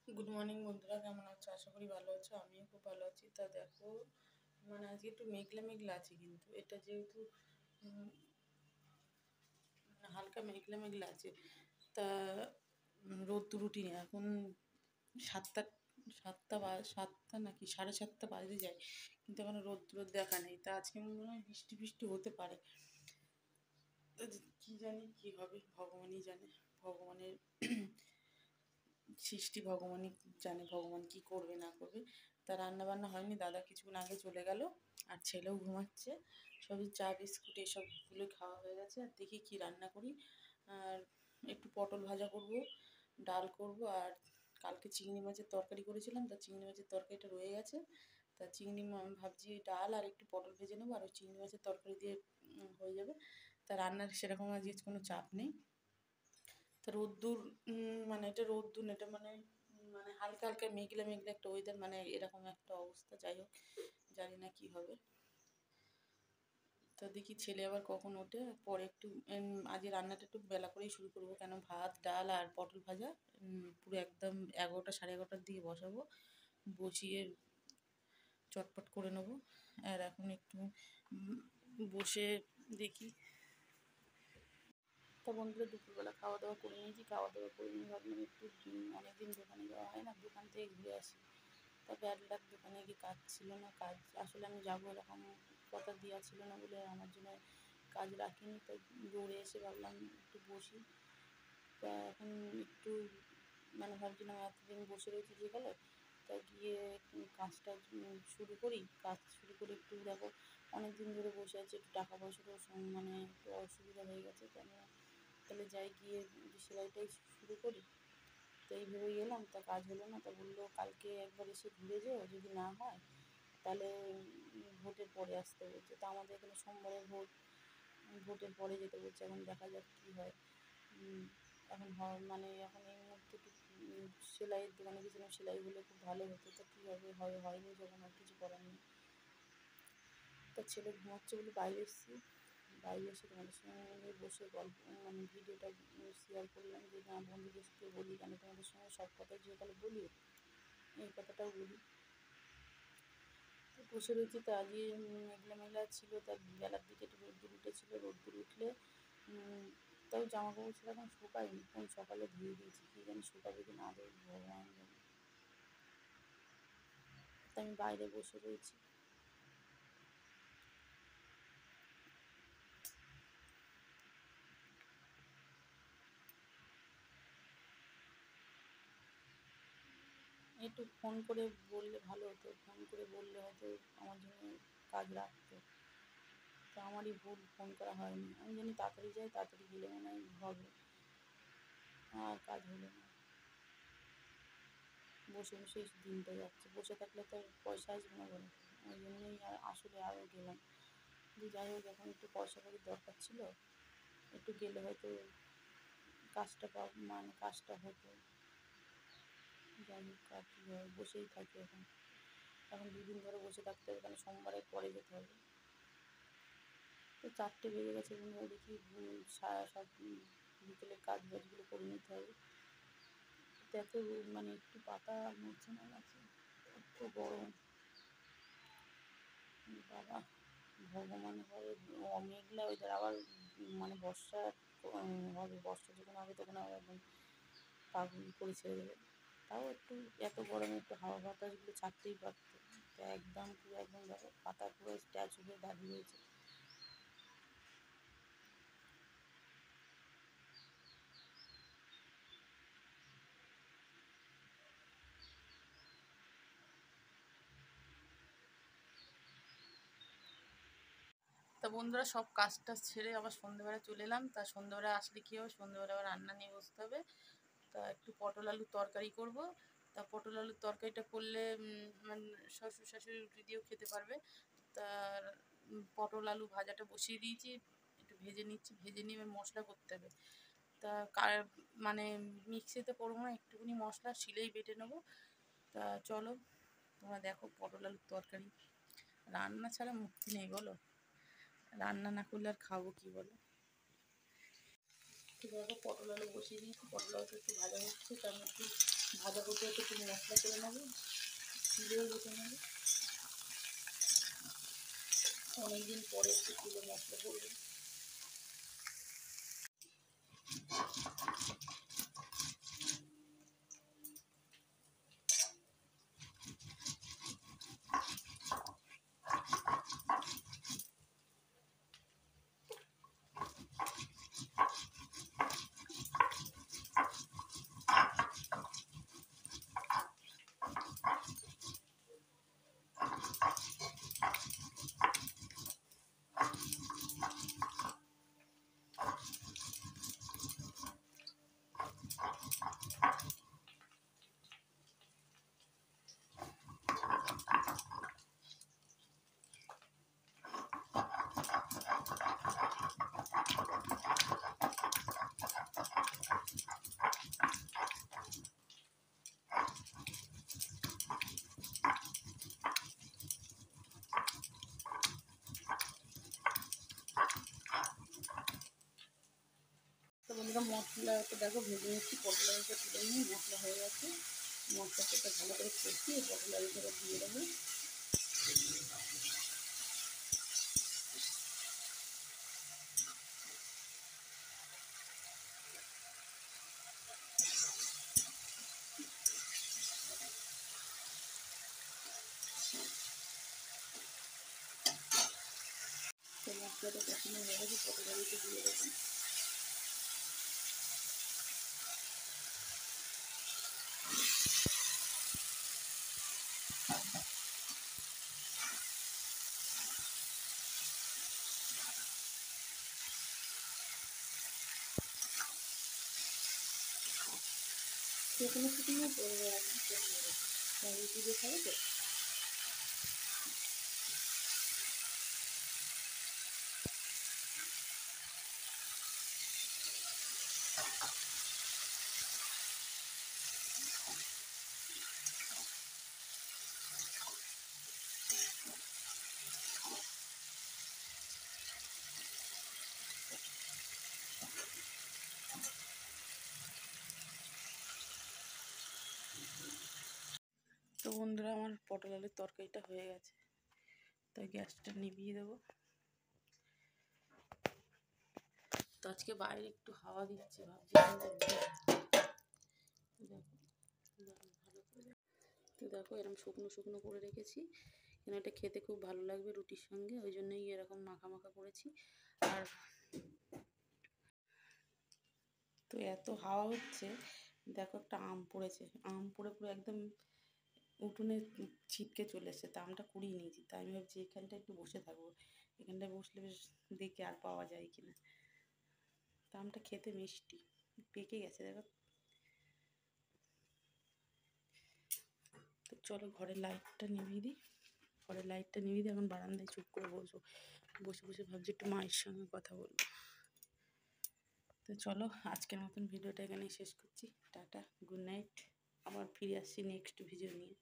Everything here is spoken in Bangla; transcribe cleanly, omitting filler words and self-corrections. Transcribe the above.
গুড মর্নিং বন্ধুরা, কেমন আছো? আশা করি ভালো আছো। আমিও খুব ভালো আছি। তা দেখো, আজকে একটু মেঘলা মেঘলা আছে, কিন্তু এটা যেহেতু হালকা মেঘলা মেঘলা আছে, তা রোদ রুটিনে এখন সাতটা সাতটা নাকি 7:30 বাজতে যায়, কিন্তু এখন রোদ দেখা নেই। তা আজকে মনে হয় বৃষ্টি বৃষ্টি হতে পারে। তা কি জানি কি হবে, ভগবানই জানে। ভগবানের সৃষ্টি ভগবানই জানে, ভগবান কি করবে না করবে। তা রান্না বান্না হয়নি, দাদা কিছুক্ষণ আগে চলে গেল, আর ছেলেও ঘুমাচ্ছে। সবই চা বিস্কুট এসবগুলো খাওয়া হয়ে গেছে। আর দেখি কি রান্না করি। আর একটু পটল ভাজা করব, ডাল করব, আর কালকে চিংড়ি মাছের তরকারি করেছিলাম, তা চিংড়ি মাছের তরকারিটা রয়ে গেছে। তা ভাবছি ডাল আর একটু পটল ভেজে নেবো, আর ওই চিংড়ি মাছের তরকারি দিয়ে হয়ে যাবে। তা রান্নার সেরকম আজকে কোনো চাপ নেই। তা রোদ্দুর এটা রোদ্দুর, এটা হালকা হালকা মেঘলা মেঘলা একটা ওয়েদার, এরকম একটা অবস্থা। যাই হোক, জানি না কি হবে। তা দেখি ছেলে আবার কখন ওঠে। পরে একটু আজকে রান্নাটা একটু বেলা করেই শুরু করবো, কেন ভাত ডাল আর পটল ভাজা পুরো একদম 11টা 11:30টার দিকে বসাবো। বসিয়ে চটপট করে নেবো। আর এখন একটু বসে দেখি। তা বন্ধুরা, দুপুরবেলা খাওয়া দাওয়া করে নিয়েছি। খাওয়া দাওয়া করে নিয়ে ভাবলাম একটু অনেকদিন দোকানে যাওয়া হয় না, দোকান থেকে ঘুরে আসি। তা ব্যাড লাক, দোকানে গিয়ে কাজ ছিল না। কাজ আসলে আমি যাবো এরকম কথা দেওয়া ছিল না বলে আমার জন্য কাজ রাখিনি। তাই দৌড়ে এসে ভাবলাম একটু বসি। তা এখন একটু ভাবছিলাম এতদিন বসে রয়েছি যে গেলে, তা গিয়ে কাজটা শুরু করি। কাজ শুরু করে একটু দেখো, অনেক দিন ধরে বসে আছি, একটু টাকা পয়সারও একটু অসুবিধা হয়ে গেছে। তাহলে যাই গিয়ে সেলাইটাই শুরু করি। তো এই ভেবেই এলাম, তা কাজ হলো না। তা বললো কালকে একবার এসে ঘুরে যেও, যদি না হয় তাহলে ভোটের পরে আসতে বলছে। তা আমাদের এখানে সোমবারে ভোট, ভোটের পরে যেতে বলছে। এখন দেখা যাক কী হয়। এখন এখন এই মুহূর্তে একটু সেলাইয়ের দোকানে গেছিলাম, সেলাই হলে খুব ভালো হতো। তা কী হবে, হয়নি যখন, আর কিছু করার নেই। তা ছেলে ঘুমাচ্ছে বলে বাইরে এসেছি। বাইরে এসে তোমাদের সঙ্গে বসে গল্প ভিডিওটা শেয়ার করলাম, যে না বন্ধুদের সাথে বলি, কেন তোমাদের সঙ্গে সব কথা যে তাহলে বলি, এই কথাটাও বলি। তো বসে রয়েছি। তো আজকে মেঘলা মেঘলা ছিল, তার বেলার দিকে একটু রোদ্দুর উঠেছিল। রোদ্দুর উঠলে তাও জামা কাপড় সেরকম শুকায়নি, কোন সকালে ধুয়ে দিয়েছি, কী জানি শুকাবে কি না আদৌ, ভগবান জানে। তো আমি বাইরে বসে রয়েছি। একটু ফোন করে বললে ভালো হতো, ফোন করে বললে হয়তো আমার জন্য কাজ রাখতো। তো আমারই ভুল, ফোন করা হয়নি। আমি জানি তাড়াতাড়ি যাই, তাড়াতাড়ি গেলে মনে হয় হবে, আর কাজ হলো না। বসে বসেই দিনটা যাচ্ছে। বসে থাকলে তো পয়সা আসবে না বলো। ওই জন্যই আসলে আরও গেলাম, যে যাই হোক এখন একটু পয়সা কড়ির দরকার ছিল, একটু গেলে হয়তো কাজটা কাজটা হতো। যাই হোক, আর কী হয়, বসেই থাকি এখন। এখন 2 দিন ধরে বসে থাকতে হবে, কারণ সোমবারের পরে যেতে হবে। তো 4টে বেজে গেছে, বন্ধুরা দেখি সব বিকেলের কাজ বাজগুলো করে নিতে হবে। তো এত একটু পাতা নড়ছে না গাছে, এত গরম, বাবা ভগবান হবে। মেঘলা ওয়েদার, আবার বর্ষা হবে। বর্ষা যখন হবে তখন আবার একদম পাগল করে ছেড়ে দেবে। তাও একটু, এত গরমে একটু হাওয়া বাতাসগুলো ছাড়তেই পারত। তো একদম পুরো একদম দেখো, পাতা পুরো স্ট্যাচু হয়ে দাঁড়িয়ে রয়েছে। তা বন্ধুরা, সব কাজটা ছেড়ে আবার সন্ধ্যেবেলা চলে এলাম। তা সন্ধ্যেবেলা আসলে কী হবে, সন্ধ্যেবেলা আবার রান্না নিয়ে বসতে হবে। তা একটু পটল আলুর তরকারি করব। তা পটল আলুর তরকারিটা করলে শ্বশুর শাশুড়ি রুটি দিয়েও খেতে পারবে। তার পটল আলু ভাজাটা বসিয়ে দিয়েছি, একটু ভেজে নিচ্ছি। ভেজে নিয়ে মশলা করতে হবে। তা মিক্সিতে করবো না, একটুখানি মশলা শিলেই বেটে নেবো। তা চলো তোমরা দেখো পটল আলুর তরকারি। রান্না ছাড়া মুক্তি নেই বলো, রান্না না করলে আর খাবো কী বলো। তো দেখো পটল আলু বসিয়ে দিয়েছি, পটল আলুটা একটু ভাজা হচ্ছে, তার মধ্যে ভাজা করতে একটু মশলা করে নেবো, চিড়েও বেটে নেবো। অনেকদিন পরে একটু চিড়ে মশলা করবো। তো বন্ধুরা মশলাটা দেখো ভেজে নিচ্ছি, পটল আলুটা তুলে নিয়ে মশলা হয়ে গেছে। মশলাটা ভালো করে কষিয়ে পটল আলুটা দিয়ে দেবো। তো মশলাটা কষানো হয়ে গেছে, পটল আলুটা দিয়ে দেবো। শুকনো শুকনো করে রুটি দিয়ে খাবে তো। তো বন্ধুরা আমার পটল আলুর তরকারিটা হয়ে গেছে, তাই গ্যাসটা নিভিয়ে দেবো। তো আজকে বাইরে একটু হাওয়া দিচ্ছে, ভাবছি তো দেখো এরকম শুকনো শুকনো করে রেখেছি, কেন এটা খেতে খুব ভালো লাগবে রুটির সঙ্গে, ওই জন্যই এরকম মাখা মাখা করেছি। আর তো এত হাওয়া হচ্ছে, দেখো একটা আম পড়েছে, আম পড়ে পুরো একদম উঠোনে ছিটকে চলে এসছে। তা আমটা কুড়িয়ে নিয়েছি, তাই আমি ভাবছি এখানটা একটু বসে থাকবো, এখানটায় বসলে বেশ দেখি আর পাওয়া যায় কিনা। তা আমটা খেতে মিষ্টি, পেকে গেছে দেখো। তো চলো ঘরের লাইটটা নিভিয়ে দিই, ঘরের লাইটটা নিভিয়ে দিই। এখন বারান্দায় চুপ করে বসবো, বসে বসে ভাবছি একটু মায়ের সঙ্গে কথা বলবো। তো চলো আজকের মতন ভিডিওটা এখানেই শেষ করছি। Tata, good night. আবার ফিরে আসছি নেক্সট ভিডিও নিয়ে।